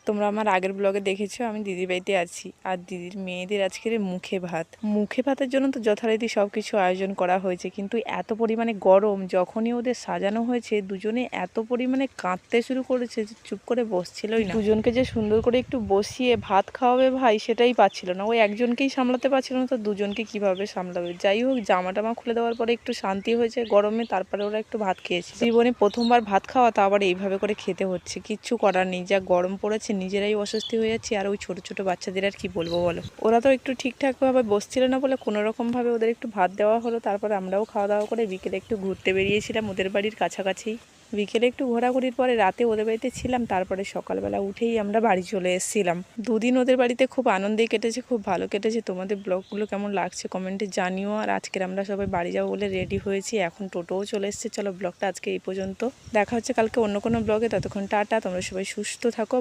তোমরা আমার আগের ব্লগে দেখেছো আমি দিদির বাড়িতে আছি, আর দিদির মেয়েদের আজকের মুখে ভাতের জন্য তো যথারীতি সব কিছু আয়োজন করা হয়েছে, কিন্তু এত পরিমাণে গরম, যখনই ওদের সাজানো হয়েছে দুজনে এত পরিমাণে কাঁদতে শুরু করেছে যে চুপ করে বসছিলই না। দুজনকে যে সুন্দর করে একটু বসিয়ে ভাত খাওয়াবে ভাই, সেটাই পাচ্ছিল না। ওই একজনকেই সামলাতে পারছিল না, তো দুজনকে কিভাবে সামলাবে। যাই হোক, জামা টামা খুলে দেওয়ার পরে একটু শান্তি হয়েছে গরমে, তারপরে ওরা একটু ভাত খেয়েছে। জীবনে প্রথমবার ভাত খাওয়া, তা আবার এইভাবে করে খেতে হচ্ছে, কিচ্ছু করার নেই। যা গরম পড়েছে নিজেরাই অস্বস্তি হয়ে যাচ্ছে, আর ওই ছোট ছোট বাচ্চাদের আর কি বলবো বলো। ওরা তো একটু ঠিকঠাকভাবে বসছিল না বলে কোনো রকমভাবে ওদের একটু ভাত দেওয়া হলো। তারপর আমরাও খাওয়া দাওয়া করে বিকেলে একটু ঘুরতে বেরিয়েছিলাম ওদের বাড়ির কাছাকাছি। বিকেলে একটু ঘোরাঘুরির পরে রাতে ওদের বাড়িতে ছিলাম, তারপরে সকালবেলা উঠেই আমরা বাড়ি চলে এসেছিলাম। দুদিন ওদের বাড়িতে খুব আনন্দেই কেটেছে, খুব ভালো কেটেছে। তোমাদের ব্লগগুলো কেমন লাগছে কমেন্টে জানিও। আর আজকের আমরা সবাই বাড়ি যাবো বলে রেডি হয়েছি, এখন টোটোও চলে এসেছে। চলো ব্লগটা আজকে এই পর্যন্ত, দেখা হচ্ছে কালকে অন্য কোনো ব্লগে। ততক্ষণ টাটা, তোমরা সবাই সুস্থ থাকো।